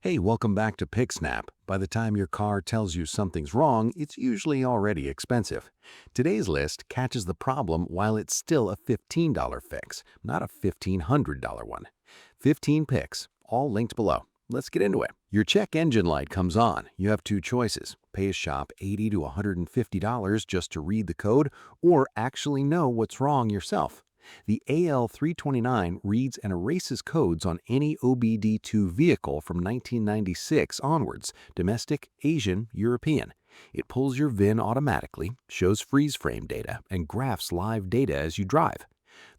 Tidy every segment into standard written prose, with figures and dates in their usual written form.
Hey, welcome back to PickSnap. By the time your car tells you something's wrong, it's usually already expensive. Today's list catches the problem while it's still a $15 fix, not a $1,500 one. 15 picks, all linked below. Let's get into it. Your check engine light comes on. You have two choices. Pay a shop $80 to $150 just to read the code, or actually know what's wrong yourself. The AL329 reads and erases codes on any OBD2 vehicle from 1996 onwards, domestic, Asian, European. It pulls your VIN automatically, shows freeze frame data, and graphs live data as you drive.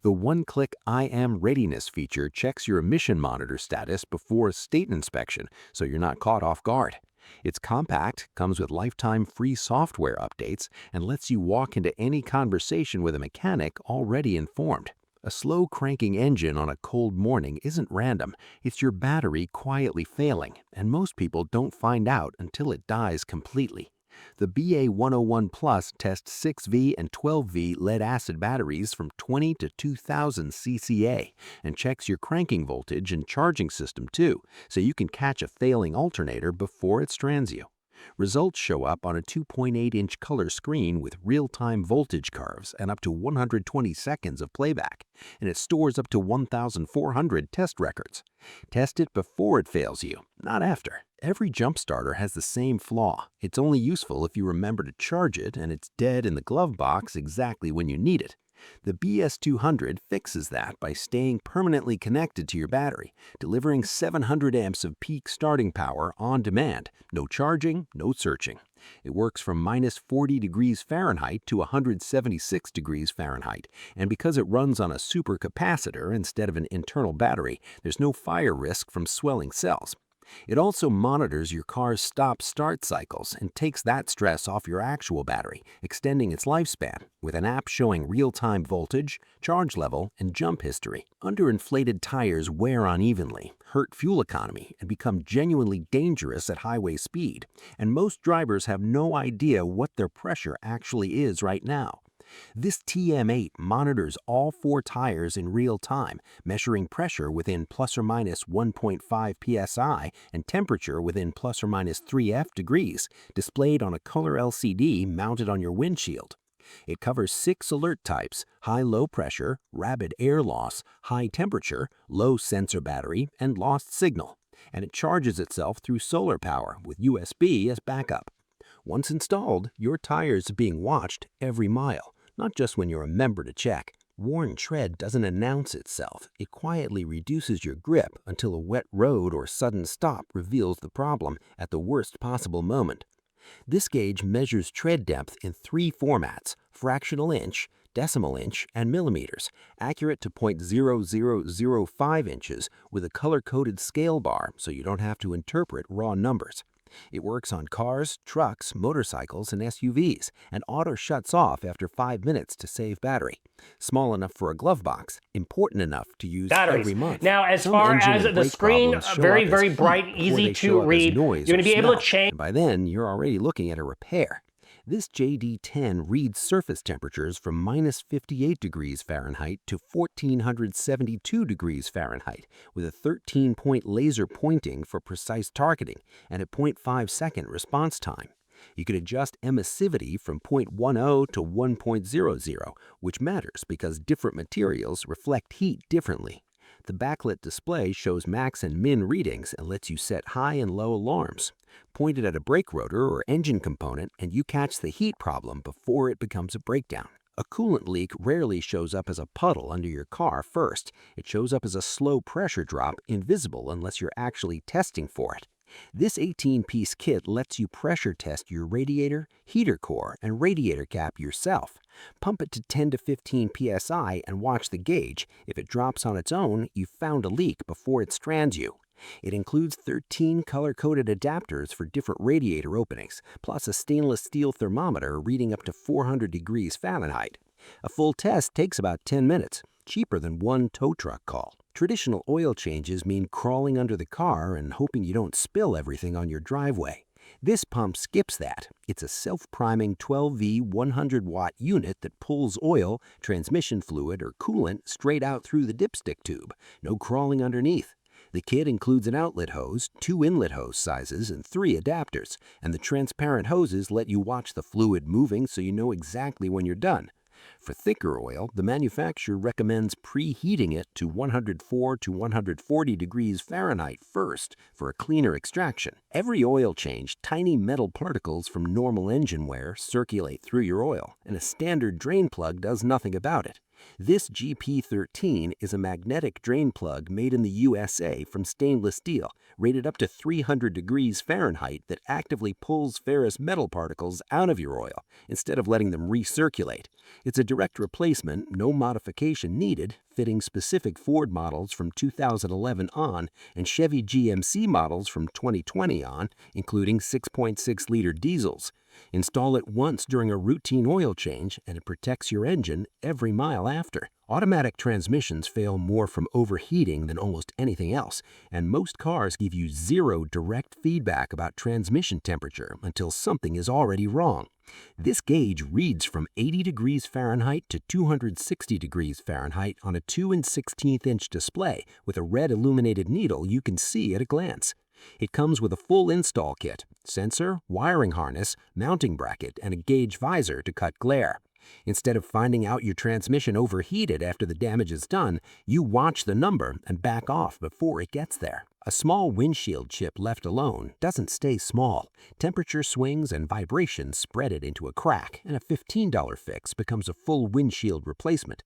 The one-click I am readiness feature checks your emission monitor status before a state inspection, so you're not caught off guard. It's compact, comes with lifetime free software updates, and lets you walk into any conversation with a mechanic already informed. A slow cranking engine on a cold morning isn't random, it's your battery quietly failing, and most people don't find out until it dies completely. The BA101 Plus tests 6V and 12V lead-acid batteries from 20 to 2000 cca and checks your cranking voltage and charging system too, so you can catch a failing alternator before it strands you. Results show up on a 2.8-inch color screen with real-time voltage curves and up to 120 seconds of playback, and it stores up to 1,400 test records. Test it before it fails you, not after. Every jump starter has the same flaw. It's only useful if you remember to charge it and it's dead in the glove box exactly when you need it. The BS200 fixes that by staying permanently connected to your battery, delivering 700 amps of peak starting power on demand, no charging, no searching. It works from -40 degrees Fahrenheit to 176 degrees Fahrenheit, and because it runs on a supercapacitor instead of an internal battery, there's no fire risk from swelling cells. It also monitors your car's stop-start cycles and takes that stress off your actual battery, extending its lifespan, with an app showing real-time voltage, charge level, and jump history. Underinflated tires wear unevenly, hurt fuel economy, and become genuinely dangerous at highway speed, and most drivers have no idea what their pressure actually is right now. This TM8 monitors all four tires in real time, measuring pressure within plus or minus 1.5 psi and temperature within plus or minus 3F degrees, displayed on a color LCD mounted on your windshield. It covers 6 alert types: high-low pressure, rapid air loss, high temperature, low sensor battery, and lost signal. And it charges itself through solar power with USB as backup. Once installed, your tires are being watched every mile. Not just when you remember to check. Worn tread doesn't announce itself. It quietly reduces your grip until a wet road or sudden stop reveals the problem at the worst possible moment. This gauge measures tread depth in 3 formats: fractional inch, decimal inch, and millimeters, accurate to 0.0005 inches with a color-coded scale bar so you don't have to interpret raw numbers. It works on cars, trucks, motorcycles, and SUVs, and auto shuts off after 5 minutes to save battery. Small enough for a glove box, important enough to use batteries. every month. Now, as Some far engine as and the brake screen, problems show very, up as very heat bright, before easy they to show up as read. noise You're or going to be able to smell. change. And by then, you're already looking at a repair. This JD10 reads surface temperatures from -58 degrees Fahrenheit to 1472 degrees Fahrenheit with a 13-point laser pointing for precise targeting and a 0.5-second response time. You can adjust emissivity from 0.10 to 1.00, which matters because different materials reflect heat differently. The backlit display shows max and min readings and lets you set high and low alarms. Point it at a brake rotor or engine component and you catch the heat problem before it becomes a breakdown. A coolant leak rarely shows up as a puddle under your car first. It shows up as a slow pressure drop, invisible unless you're actually testing for it. This 18-piece kit lets you pressure test your radiator, heater core, and radiator cap yourself. Pump it to 10 to 15 psi and watch the gauge. If it drops on its own, you've found a leak before it strands you. It includes 13 color-coded adapters for different radiator openings, plus a stainless steel thermometer reading up to 400 degrees Fahrenheit. A full test takes about 10 minutes, cheaper than one tow truck call. Traditional oil changes mean crawling under the car and hoping you don't spill everything on your driveway. This pump skips that. It's a self-priming 12V 100-watt unit that pulls oil, transmission fluid, or coolant straight out through the dipstick tube. No crawling underneath. The kit includes an outlet hose, 2 inlet hose sizes, and 3 adapters, and the transparent hoses let you watch the fluid moving so you know exactly when you're done. For thicker oil, the manufacturer recommends preheating it to 104 to 140 degrees Fahrenheit first for a cleaner extraction. Every oil change, tiny metal particles from normal engine wear circulate through your oil, and a standard drain plug does nothing about it. This GP13 is a magnetic drain plug made in the USA from stainless steel, rated up to 300 degrees Fahrenheit that actively pulls ferrous metal particles out of your oil instead of letting them recirculate. It's a direct replacement, no modification needed, fitting specific Ford models from 2011 on and Chevy GMC models from 2020 on, including 6.6-liter diesels. Install it once during a routine oil change and it protects your engine every mile after. Automatic transmissions fail more from overheating than almost anything else, and most cars give you zero direct feedback about transmission temperature until something is already wrong. This gauge reads from 80 degrees Fahrenheit to 260 degrees Fahrenheit on a 2 16-inch display with a red illuminated needle you can see at a glance. It comes with a full install kit, sensor, wiring harness, mounting bracket, and a gauge visor to cut glare. Instead of finding out your transmission overheated after the damage is done, you watch the number and back off before it gets there. A small windshield chip left alone doesn't stay small. Temperature swings and vibrations spread it into a crack, and a $15 fix becomes a full windshield replacement.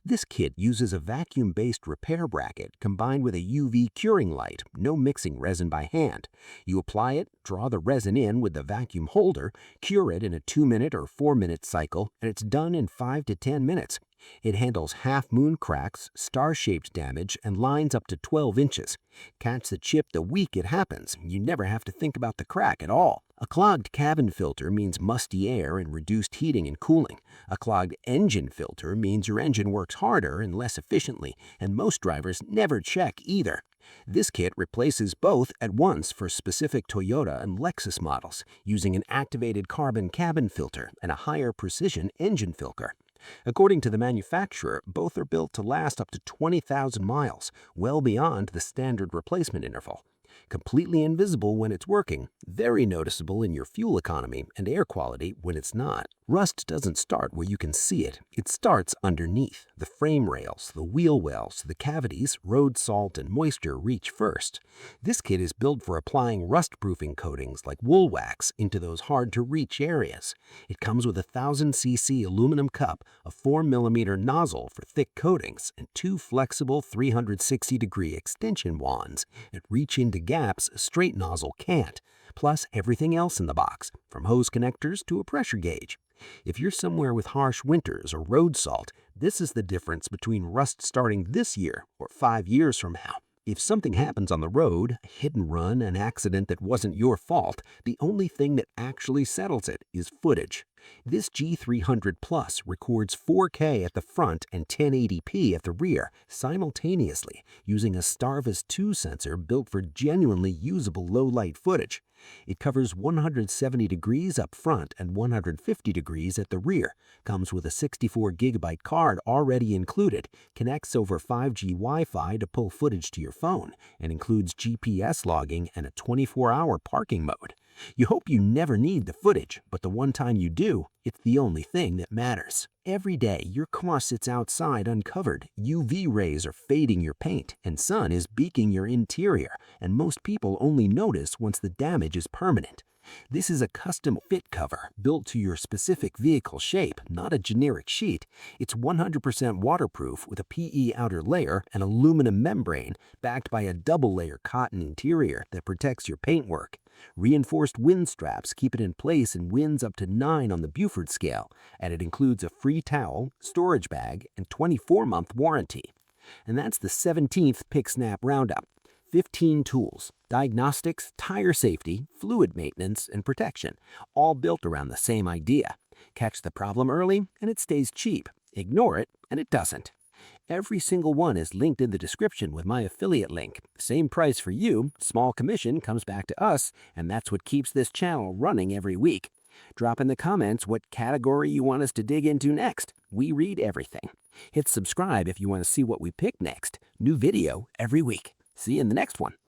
This kit uses a vacuum-based repair bracket combined with a UV curing light, no mixing resin by hand. You apply it, draw the resin in with the vacuum holder, cure it in a 2-minute or 4-minute cycle, and it's done in 5 to 10 minutes. It handles half-moon cracks, star-shaped damage, and lines up to 12 inches. Catch the chip the week it happens. You never have to think about the crack at all. A clogged cabin filter means musty air and reduced heating and cooling. A clogged engine filter means your engine works harder and less efficiently, and most drivers never check either. This kit replaces both at once for specific Toyota and Lexus models, using an activated carbon cabin filter and a higher precision engine filter. According to the manufacturer, both are built to last up to 20,000 miles, well beyond the standard replacement interval. Completely invisible when it's working, very noticeable in your fuel economy and air quality when it's not. Rust doesn't start where you can see it. It starts underneath. The frame rails, the wheel wells, the cavities, road salt, and moisture reach first. This kit is built for applying rust-proofing coatings like wool wax into those hard-to-reach areas. It comes with a 1000cc aluminum cup, a 4mm nozzle for thick coatings, and 2 flexible 360-degree extension wands that reach into gaps a straight nozzle can't, plus everything else in the box, from hose connectors to a pressure gauge. If you're somewhere with harsh winters or road salt, this is the difference between rust starting this year or 5 years from now. If something happens on the road, a hit and run, an accident that wasn't your fault, the only thing that actually settles it is footage. This G300 Plus records 4K at the front and 1080p at the rear simultaneously using a Starvis 2 sensor built for genuinely usable low-light footage. It covers 170 degrees up front and 150 degrees at the rear, comes with a 64GB card already included, connects over 5G Wi-Fi to pull footage to your phone, and includes GPS logging and a 24-hour parking mode. You hope you never need the footage, but the one time you do, it's the only thing that matters. Every day, your car sits outside uncovered, UV rays are fading your paint, and sun is beaking your interior, and most people only notice once the damage is permanent. This is a custom fit cover built to your specific vehicle shape, not a generic sheet. It's 100% waterproof with a PE outer layer and aluminum membrane backed by a double-layer cotton interior that protects your paintwork. Reinforced wind straps keep it in place in winds up to 9 on the Beaufort scale, and it includes a free towel, storage bag, and 24-month warranty. And that's the 17th Pick Snap Roundup. 15 tools, diagnostics, tire safety, fluid maintenance, and protection, all built around the same idea. Catch the problem early, and it stays cheap. Ignore it, and it doesn't. Every single one is linked in the description with my affiliate link. Same price for you, small commission comes back to us, and that's what keeps this channel running every week. Drop in the comments what category you want us to dig into next. We read everything. Hit subscribe if you want to see what we pick next. New video every week. See you in the next one.